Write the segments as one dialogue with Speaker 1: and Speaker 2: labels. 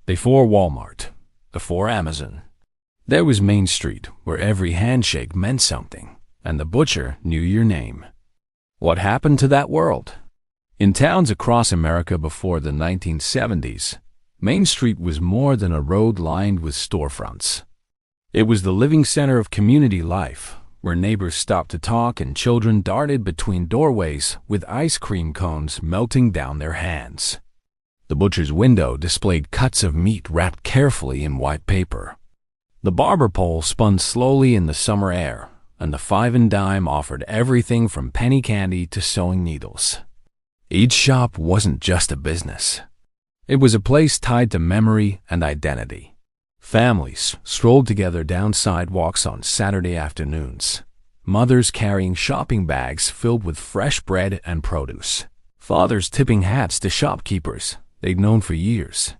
Speaker 1: Before Walmart, before Amazon, there was Main Street, where every handshake meant something, and the butcher knew your name. What happened to that world? In towns across America before the 1970s, Main Street was more than a road lined with storefronts. It was the living center of community life, where neighbors stopped to talk and children darted between doorways with ice cream cones melting down their hands. The butcher's window displayed cuts of meat wrapped carefully in white paper. The barber pole spun slowly in the summer air, and the five and dime offered everything from penny candy to sewing needles. Each shop wasn't just a business. It was a place tied to memory and identity. Families strolled together down sidewalks on Saturday afternoons, mothers carrying shopping bags filled with fresh bread and produce, fathers tipping hats to shopkeepers they'd known for years.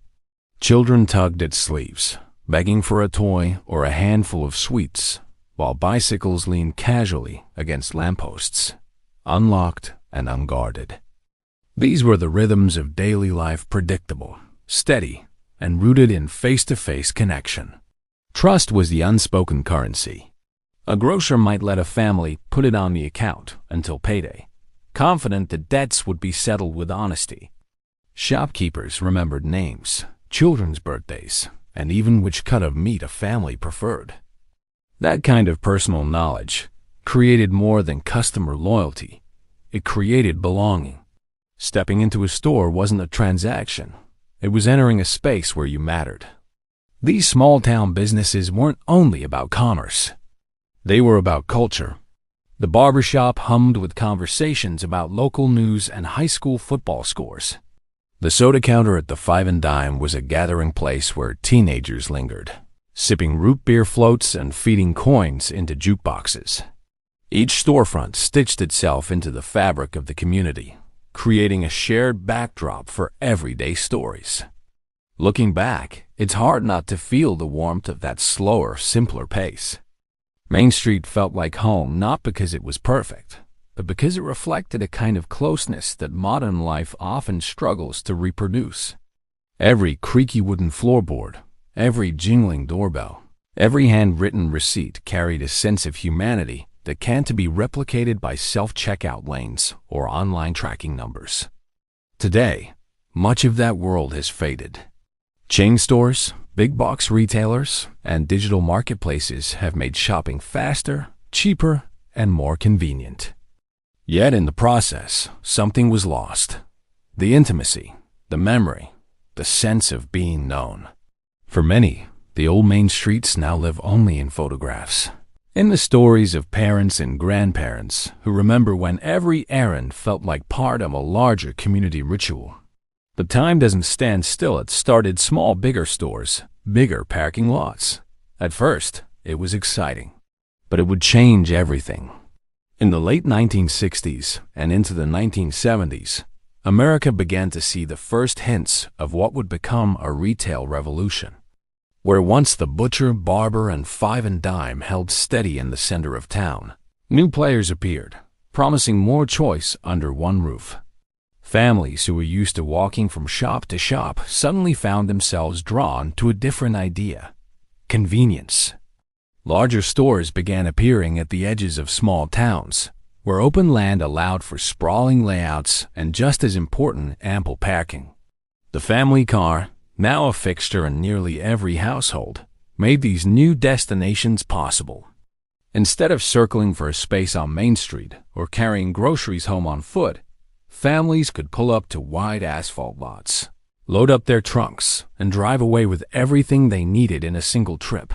Speaker 1: Children tugged at sleeves, begging for a toy or a handful of sweets, while bicycles leaned casually against lampposts, unlocked and unguarded. These were the rhythms of daily life, predictable, steady, and rooted in face-to-face connection. Trust was the unspoken currency. A grocer might let a family put it on the account until payday, confident that debts would be settled with honesty. Shopkeepers remembered names, children's birthdays, and even which cut of meat a family preferred. That kind of personal knowledge created more than customer loyalty. It created belonging. Stepping into a store wasn't a transaction. It was entering a space where you mattered. These small-town businesses weren't only about commerce. They were about culture. The barbershop hummed with conversations about local news and high school football scores. The soda counter at the Five and Dime was a gathering place where teenagers lingered, sipping root beer floats and feeding coins into jukeboxes. Each storefront stitched itself into the fabric of the community, creating a shared backdrop for everyday stories. Looking back, it's hard not to feel the warmth of that slower, simpler pace. Main Street felt like home not because it was perfect, but because it reflected a kind of closeness that modern life often struggles to reproduce. Every creaky wooden floorboard, every jingling doorbell, every handwritten receipt carried a sense of humanity that can't be replicated by self-checkout lanes or online tracking numbers. Today, much of that world has faded. Chain stores, big box retailers, and digital marketplaces have made shopping faster, cheaper, and more convenient. Yet in the process, something was lost. The intimacy, the memory, the sense of being known. For many, the old Main Streets now live only in photographs, in the stories of parents and grandparents who remember when every errand felt like part of a larger community ritual. But time doesn't stand still. It started small, bigger stores, bigger parking lots. At first, it was exciting, but it would change everything. In the late 1960s and into the 1970s, America began to see the first hints of what would become a retail revolution. Where once the butcher, barber, and Five and Dime held steady in the center of town, new players appeared, promising more choice under one roof. Families who were used to walking from shop to shop suddenly found themselves drawn to a different idea: convenience. Larger stores began appearing at the edges of small towns, where open land allowed for sprawling layouts and, just as important, ample parking. The family car, now a fixture in nearly every household, made these new destinations possible. Instead of circling for a space on Main Street or carrying groceries home on foot, families could pull up to wide asphalt lots, load up their trunks, and drive away with everything they needed in a single trip.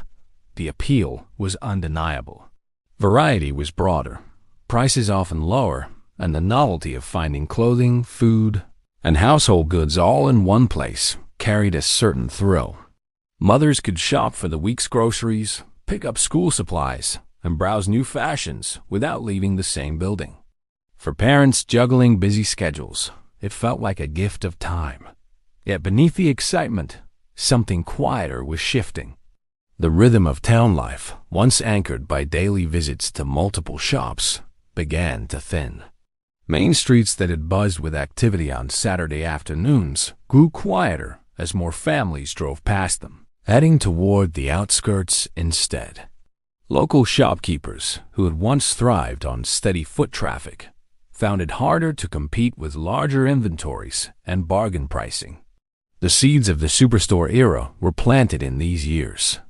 Speaker 1: The appeal was undeniable. Variety was broader, prices often lower, and the novelty of finding clothing, food, and household goods all in one place carried a certain thrill. Mothers could shop for the week's groceries, pick up school supplies, and browse new fashions without leaving the same building. For parents juggling busy schedules, it felt like a gift of time. Yet beneath the excitement, something quieter was shifting. The rhythm of town life, once anchored by daily visits to multiple shops, began to thin. Main streets that had buzzed with activity on Saturday afternoons grew quieter as more families drove past them, heading toward the outskirts instead. Local shopkeepers, who had once thrived on steady foot traffic, found it harder to compete with larger inventories and bargain pricing. The seeds of the superstore era were planted in these years.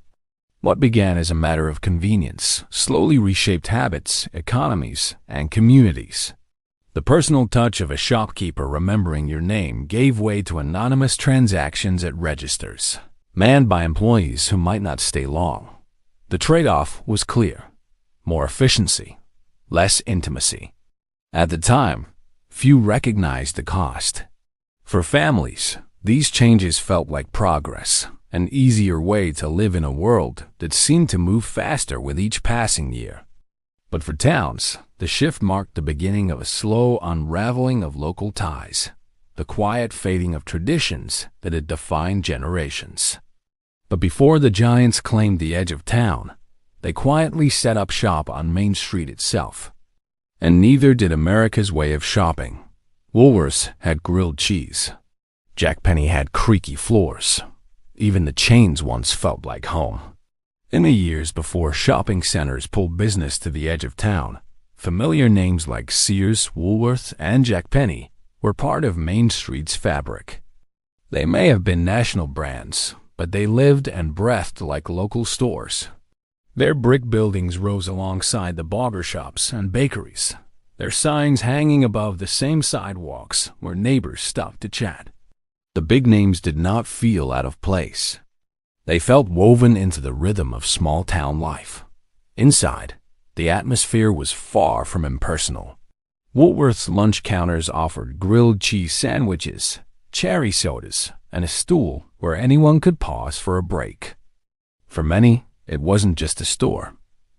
Speaker 1: What began as a matter of convenience slowly reshaped habits, economies, and communities. The personal touch of a shopkeeper remembering your name gave way to anonymous transactions at registers, manned by employees who might not stay long. The trade-off was clear: more efficiency, less intimacy. At the time, few recognized the cost. For families, these changes felt like progress, an easier way to live in a world that seemed to move faster with each passing year. But for towns, the shift marked the beginning of a slow unraveling of local ties, the quiet fading of traditions that had defined generations. But before the giants claimed the edge of town, they quietly set up shop on Main Street itself. And neither did America's way of shopping. Woolworths had grilled cheese. Jack Penny had creaky floors. Even the chains once felt like home. In the years before shopping centers pulled business to the edge of town, familiar names like Sears, Woolworths, and Jack Penny were part of Main Street's fabric. They may have been national brands, but they lived and breathed like local stores. Their brick buildings rose alongside the barbershops and bakeries, their signs hanging above the same sidewalks where neighbors stopped to chat. The big names did not feel out of place. They felt woven into the rhythm of small-town life. Inside, the atmosphere was far from impersonal. Woolworth's lunch counters offered grilled cheese sandwiches, cherry sodas, and a stool where anyone could pause for a break. For many, it wasn't just a store.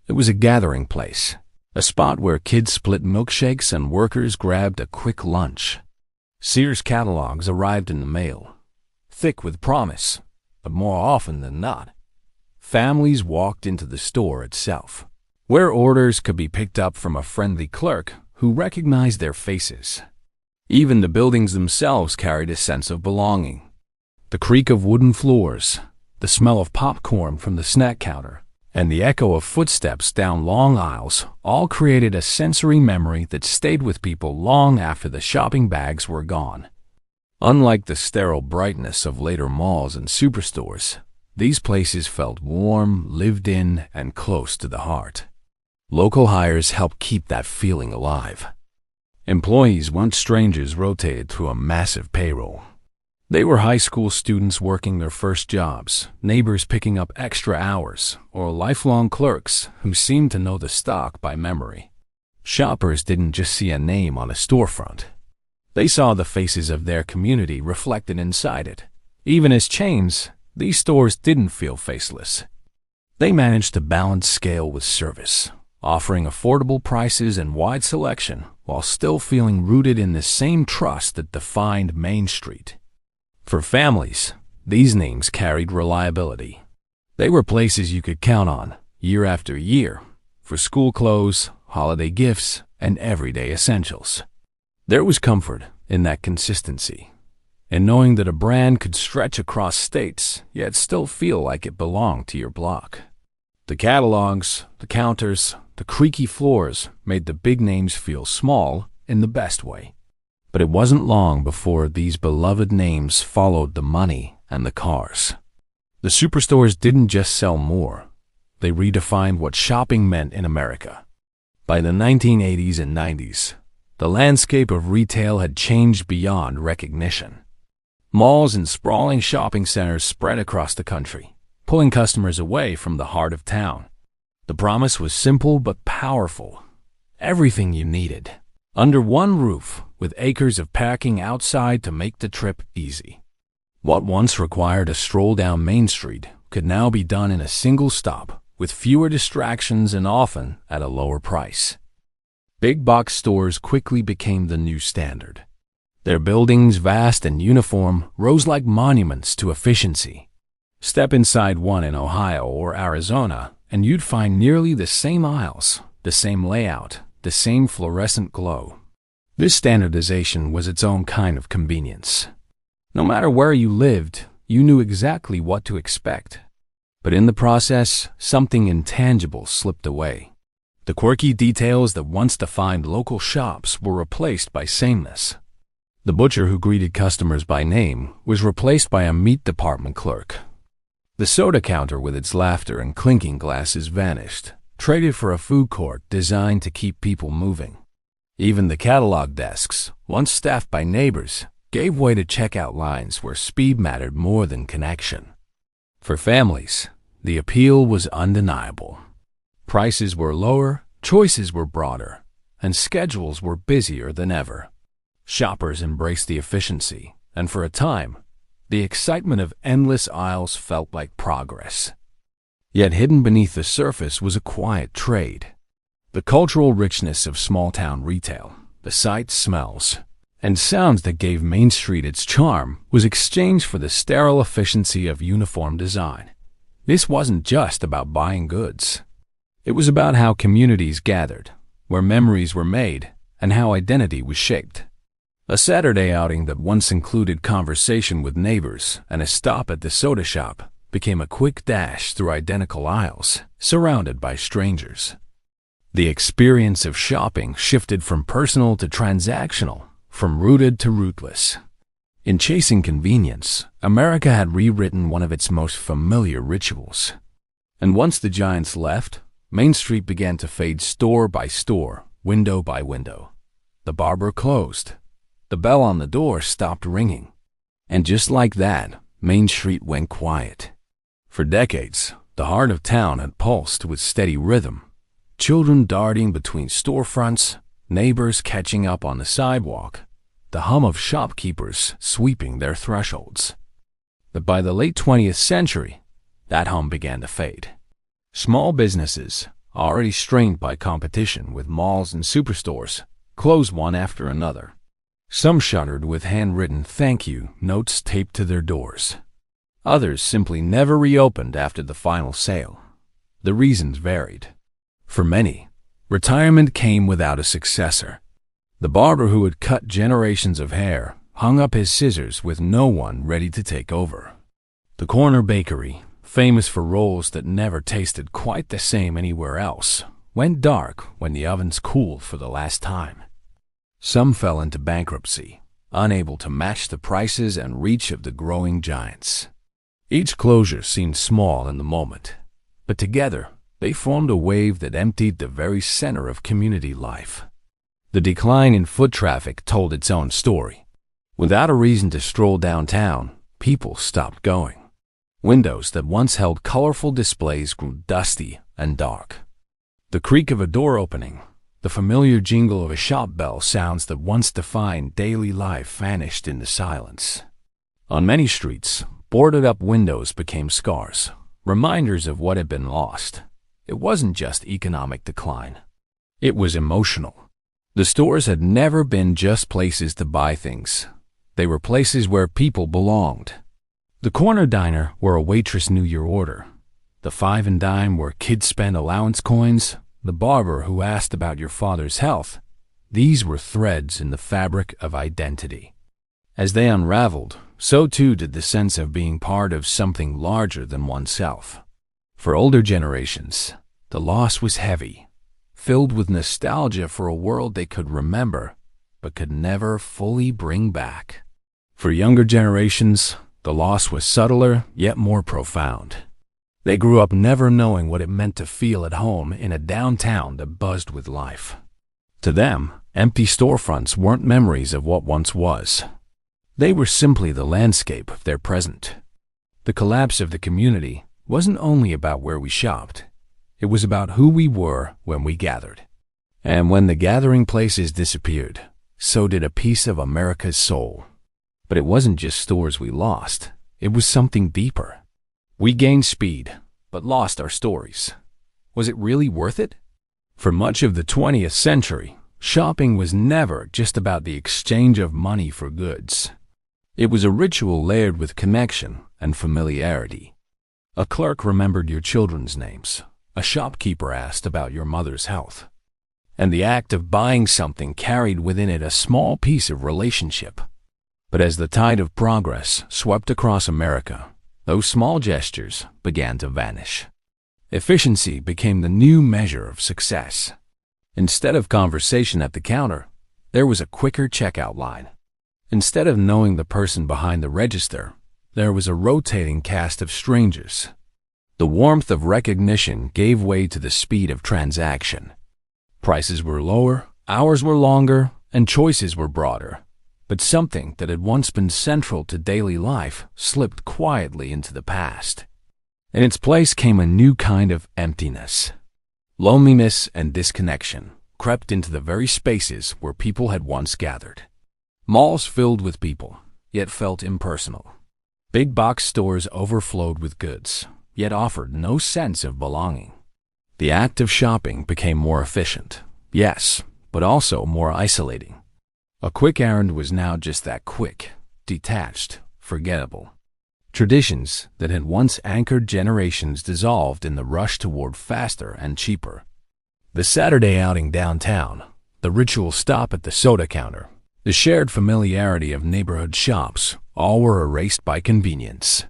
Speaker 1: It was a gathering place, a spot where kids split milkshakes and workers grabbed a quick lunch. Sears catalogs arrived in the mail, thick with promise, but more often than not, families walked into the store itself, where orders could be picked up from a friendly clerk who recognized their faces. Even the buildings themselves carried a sense of belonging. The creak of wooden floors, the smell of popcorn from the snack counter, and the echo of footsteps down long aisles all created a sensory memory that stayed with people long after the shopping bags were gone. Unlike the sterile brightness of later malls and superstores, these places felt warm, lived in, and close to the heart. Local hires helped keep that feeling alive. Employees, once strangers, rotated through a massive payroll. They were high school students working their first jobs, neighbors picking up extra hours, or lifelong clerks who seemed to know the stock by memory. Shoppers didn't just see a name on a storefront. They saw the faces of their community reflected inside it. Even as chains, these stores didn't feel faceless. They managed to balance scale with service, offering affordable prices and wide selection while still feeling rooted in the same trust that defined Main Street. For families, these names carried reliability. They were places you could count on, year after year, for school clothes, holiday gifts, and everyday essentials. There was comfort in that consistency, in knowing that a brand could stretch across states, yet still feel like it belonged to your block. The catalogs, the counters, the creaky floors made the big names feel small in the best way. But it wasn't long before these beloved names followed the money and the cars. The superstores didn't just sell more. They redefined what shopping meant in America. By the 1980s and 90s, the landscape of retail had changed beyond recognition. Malls and sprawling shopping centers spread across the country, pulling customers away from the heart of town. The promise was simple but powerful. Everything you needed, under one roof, with acres of parking outside to make the trip easy. What once required a stroll down Main Street could now be done in a single stop, with fewer distractions and often at a lower price. Big box stores quickly became the new standard. Their buildings, vast and uniform, rose like monuments to efficiency. Step inside one in Ohio or Arizona, and you'd find nearly the same aisles, the same layout, the same fluorescent glow. This standardization was its own kind of convenience. No matter where you lived, You knew exactly what to expect. But in the process, something intangible slipped away. The quirky details that once defined local shops were replaced by sameness. The butcher who greeted customers by name was replaced by a meat department clerk. The soda counter with its laughter and clinking glasses vanished, traded for a food court designed to keep people moving. Even the catalog desks, once staffed by neighbors, gave way to checkout lines where speed mattered more than connection. For families, the appeal was undeniable. Prices were lower, choices were broader, and schedules were busier than ever. Shoppers embraced the efficiency, and for a time, the excitement of endless aisles felt like progress. Yet hidden beneath the surface was a quiet trade. The cultural richness of small-town retail, the sights, smells, and sounds that gave Main Street its charm was exchanged for the sterile efficiency of uniform design. This wasn't just about buying goods. It was about how communities gathered, where memories were made, and how identity was shaped. A Saturday outing that once included conversation with neighbors and a stop at the soda shop became a quick dash through identical aisles, surrounded by strangers. The experience of shopping shifted from personal to transactional, from rooted to rootless. In chasing convenience, America had rewritten one of its most familiar rituals. And once the giants left, Main Street began to fade store by store, window by window. The barber closed. The bell on the door stopped ringing. And just like that, Main Street went quiet. For decades, the heart of town had pulsed with steady rhythm. Children darting between storefronts, neighbors catching up on the sidewalk, the hum of shopkeepers sweeping their thresholds. But by the late 20th century, that hum began to fade. Small businesses, already strained by competition with malls and superstores, closed one after another. Some shuttered with handwritten thank you notes taped to their doors. Others simply never reopened after the final sale. The reasons varied. For many, retirement came without a successor. The barber who had cut generations of hair hung up his scissors with no one ready to take over. The corner bakery, famous for rolls that never tasted quite the same anywhere else, went dark when the ovens cooled for the last time. Some fell into bankruptcy, unable to match the prices and reach of the growing giants. Each closure seemed small in the moment, but together they formed a wave that emptied the very center of community life. The decline in foot traffic told its own story. Without a reason to stroll downtown, people stopped going. Windows that once held colorful displays grew dusty and dark. The creak of a door opening, the familiar jingle of a shop bell, sounds that once defined daily life vanished in the silence. On many streets, boarded-up windows became scars, reminders of what had been lost. It wasn't just economic decline. It was emotional. The stores had never been just places to buy things. They were places where people belonged. The corner diner where a waitress knew your order. The five and dime where kids spent allowance coins. The barber who asked about your father's health. These were threads in the fabric of identity. As they unraveled, so too did the sense of being part of something larger than oneself. For older generations, the loss was heavy, filled with nostalgia for a world they could remember, but could never fully bring back. For younger generations, the loss was subtler yet more profound. They grew up never knowing what it meant to feel at home in a downtown that buzzed with life. To them, empty storefronts weren't memories of what once was. They were simply the landscape of their present. The collapse of the community wasn't only about where we shopped. It was about who we were when we gathered. And when the gathering places disappeared, so did a piece of America's soul. But it wasn't just stores we lost. It was something deeper. We gained speed, but lost our stories. Was it really worth it? For much of the 20th century, shopping was never just about the exchange of money for goods. It was a ritual layered with connection and familiarity. A clerk remembered your children's names. A shopkeeper asked about your mother's health. And the act of buying something carried within it a small piece of relationship. But as the tide of progress swept across America, those small gestures began to vanish. Efficiency became the new measure of success. Instead of conversation at the counter, there was a quicker checkout line. Instead of knowing the person behind the register, there was a rotating cast of strangers. The warmth of recognition gave way to the speed of transaction. Prices were lower, hours were longer, and choices were broader. But something that had once been central to daily life slipped quietly into the past. In its place came a new kind of emptiness. Loneliness and disconnection crept into the very spaces where people had once gathered. Malls filled with people, yet felt impersonal. Big box stores overflowed with goods, yet offered no sense of belonging. The act of shopping became more efficient, yes, but also more isolating. A quick errand was now just that quick, detached, forgettable. Traditions that had once anchored generations dissolved in the rush toward faster and cheaper. The Saturday outing downtown, the ritual stop at the soda counter, the shared familiarity of neighborhood shops, all were erased by convenience.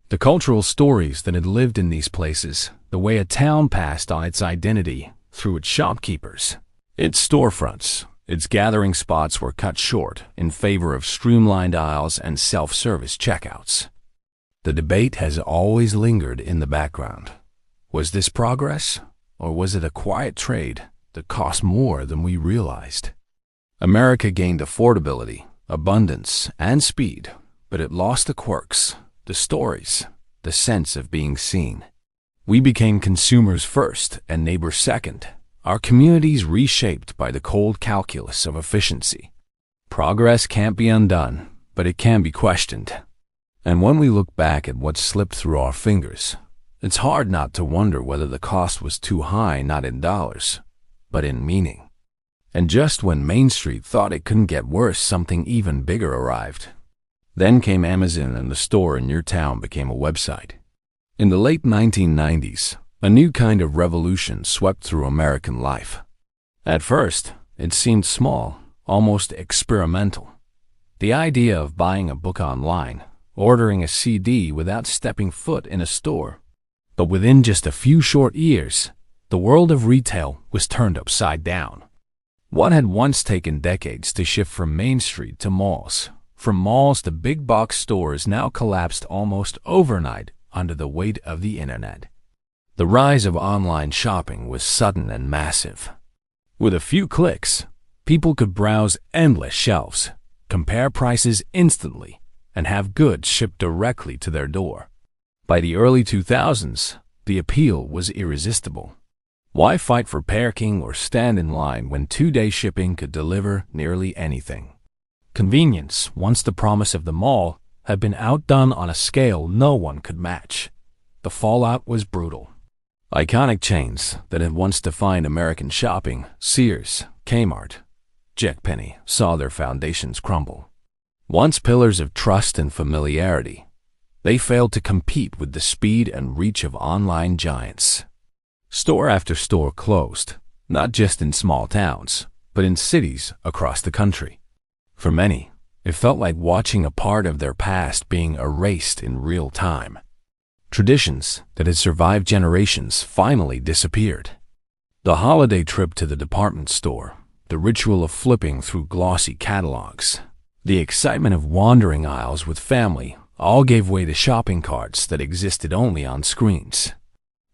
Speaker 1: The cultural stories that had lived in these places, the way a town passed on its identity through its shopkeepers, its storefronts, its gathering spots were cut short in favor of streamlined aisles and self-service checkouts. The debate has always lingered in the background. Was this progress, or was it a quiet trade that cost more than we realized? America gained affordability, abundance, and speed, but it lost the quirks, the stories, the sense of being seen. We became consumers first and neighbors second, our communities reshaped by the cold calculus of efficiency. Progress can't be undone, but it can be questioned. And when we look back at what slipped through our fingers, it's hard not to wonder whether the cost was too high not in dollars, but in meaning. And just when Main Street thought it couldn't get worse, something even bigger arrived. Then came Amazon, and the store in your town became a website. In the late 1990s, a new kind of revolution swept through American life. At first, it seemed small, almost experimental. The idea of buying a book online, ordering a CD without stepping foot in a store. But within just a few short years, the world of retail was turned upside down. What had once taken decades to shift from Main Street to malls, from malls to big box stores, now collapsed almost overnight under the weight of the internet. The rise of online shopping was sudden and massive. With a few clicks, people could browse endless shelves, compare prices instantly, and have goods shipped directly to their door. By the early 2000s, the appeal was irresistible. Why fight for parking or stand in line when 2-day shipping could deliver nearly anything? Convenience, once the promise of the mall, had been outdone on a scale no one could match. The fallout was brutal. Iconic chains that had once defined American shopping, Sears, Kmart, Jack Penny, saw their foundations crumble. Once pillars of trust and familiarity, they failed to compete with the speed and reach of online giants. Store after store closed, not just in small towns, but in cities across the country. For many, it felt like watching a part of their past being erased in real time. Traditions that had survived generations finally disappeared. The holiday trip to the department store, the ritual of flipping through glossy catalogs, the excitement of wandering aisles with family all gave way to shopping carts that existed only on screens.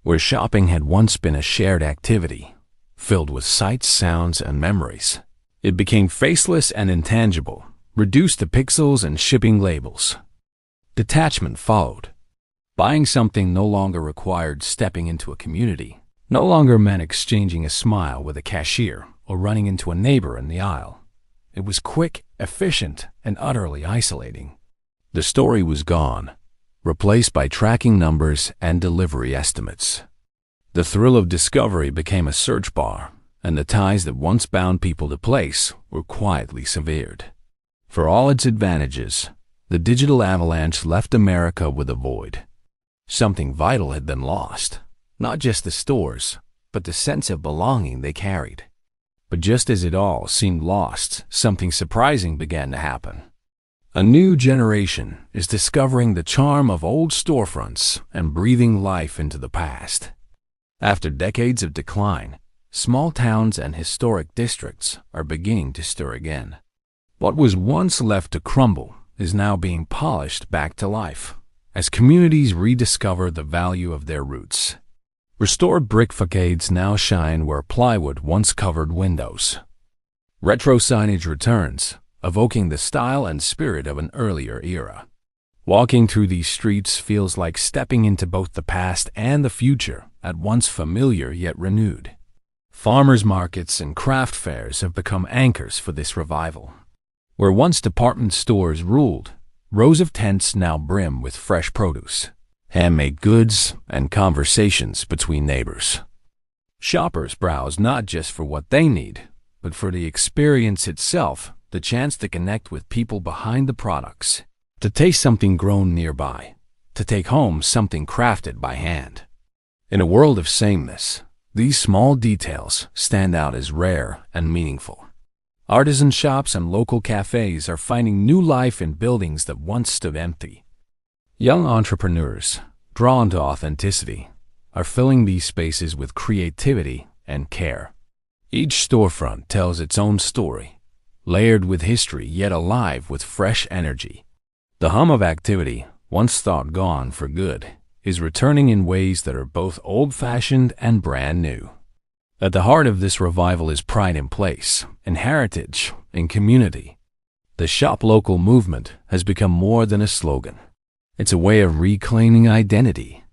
Speaker 1: Where shopping had once been a shared activity, filled with sights, sounds, and memories, it became faceless and intangible, reduced to pixels and shipping labels. Detachment followed. Buying something no longer required stepping into a community, no longer meant exchanging a smile with a cashier or running into a neighbor in the aisle. It was quick, efficient, and utterly isolating. The story was gone, replaced by tracking numbers and delivery estimates. The thrill of discovery became a search bar, and the ties that once bound people to place were quietly severed. For all its advantages, the digital avalanche left America with a void. Something vital had been lost, not just the stores, but the sense of belonging they carried. But just as it all seemed lost, something surprising began to happen. A new generation is discovering the charm of old storefronts and breathing life into the past. After decades of decline, small towns and historic districts are beginning to stir again. What was once left to crumble is now being polished back to life as communities rediscover the value of their roots. Restored brick facades now shine where plywood once covered windows. Retro signage returns, evoking the style and spirit of an earlier era. Walking through these streets feels like stepping into both the past and the future, at once familiar yet renewed. Farmers markets and craft fairs have become anchors for this revival. Where once department stores ruled, rows of tents now brim with fresh produce, handmade goods, and conversations between neighbors. Shoppers browse not just for what they need, but for the experience itself, the chance to connect with people behind the products, to taste something grown nearby, to take home something crafted by hand. In a world of sameness, these small details stand out as rare and meaningful. Artisan shops and local cafes are finding new life in buildings that once stood empty. Young entrepreneurs, drawn to authenticity, are filling these spaces with creativity and care. Each storefront tells its own story, layered with history yet alive with fresh energy. The hum of activity, once thought gone for good, is returning in ways that are both old-fashioned and brand new. At the heart of this revival is pride in place, in heritage, in community. The Shop Local movement has become more than a slogan. It's a way of reclaiming identity.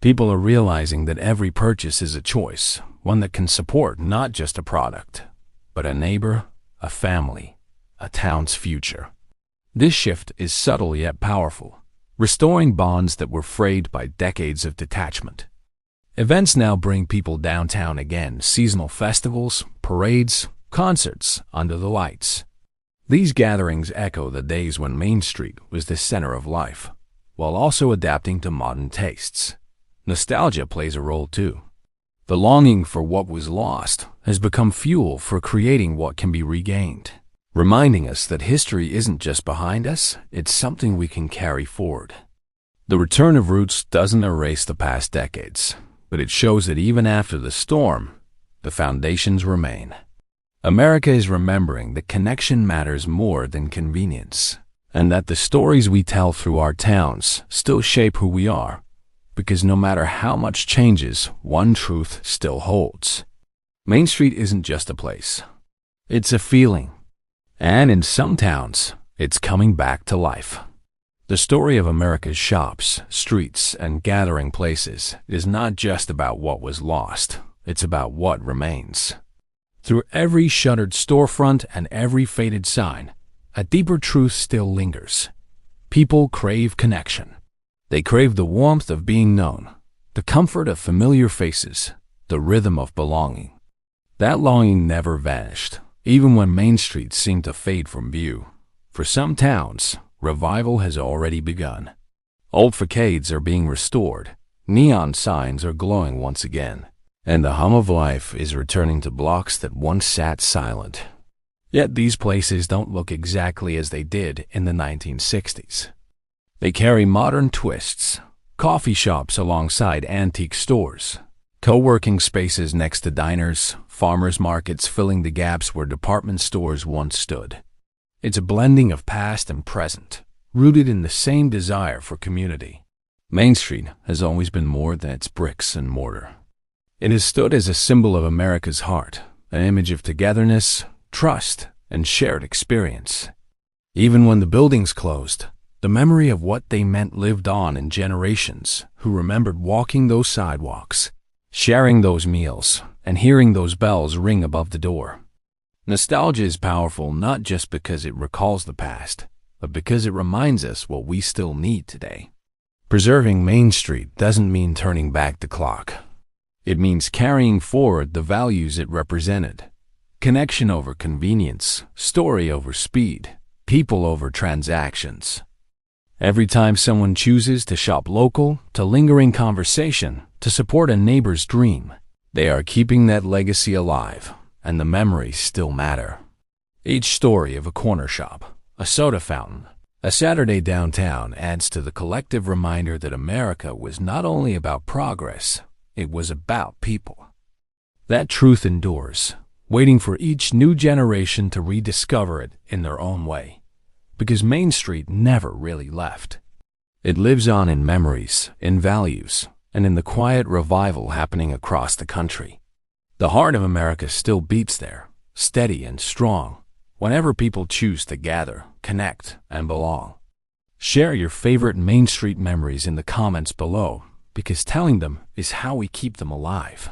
Speaker 1: People are realizing that every purchase is a choice, one that can support not just a product, but a neighbor, a family, a town's future. This shift is subtle yet powerful, restoring bonds that were frayed by decades of detachment. Events now bring people downtown again, seasonal festivals, parades, concerts under the lights. These gatherings echo the days when Main Street was the center of life, while also adapting to modern tastes. Nostalgia plays a role too. The longing for what was lost has become fuel for creating what can be regained, reminding us that history isn't just behind us, it's something we can carry forward. The return of roots doesn't erase the past decades, but it shows that even after the storm, the foundations remain. America is remembering that connection matters more than convenience, and that the stories we tell through our towns still shape who we are, because no matter how much changes, one truth still holds. Main Street isn't just a place. It's a feeling. And in some towns, it's coming back to life. The story of America's shops, streets, and gathering places is not just about what was lost, it's about what remains. Through every shuttered storefront and every faded sign, a deeper truth still lingers. People crave connection. They crave the warmth of being known, the comfort of familiar faces, the rhythm of belonging. That longing never vanished, even when Main Street seemed to fade from view. For some towns, revival has already begun. Old facades are being restored, neon signs are glowing once again, and the hum of life is returning to blocks that once sat silent. Yet these places don't look exactly as they did in the 1960s. They carry modern twists, coffee shops alongside antique stores, co-working spaces next to diners, farmers markets filling the gaps where department stores once stood. It's a blending of past and present, rooted in the same desire for community. Main Street has always been more than its bricks and mortar. It has stood as a symbol of America's heart, an image of togetherness, trust, and shared experience. Even when the buildings closed, the memory of what they meant lived on in generations who remembered walking those sidewalks, sharing those meals, and hearing those bells ring above the door. Nostalgia is powerful not just because it recalls the past, but because it reminds us what we still need today. Preserving Main Street doesn't mean turning back the clock. It means carrying forward the values it represented. Connection over convenience, story over speed, people over transactions. Every time someone chooses to shop local, to linger in conversation, to support a neighbor's dream, they are keeping that legacy alive, and the memories still matter. Each story of a corner shop, a soda fountain, A Saturday downtown adds to the collective reminder that America was not only about progress, it was about people. That truth endures, waiting for each new generation to rediscover it in their own way. Because Main Street never really left. It lives on in memories, in values, and in the quiet revival happening across the country. The heart of America still beats there, steady and strong, whenever people choose to gather, connect, and belong. Share your favorite Main Street memories in the comments below, because telling them is how we keep them alive.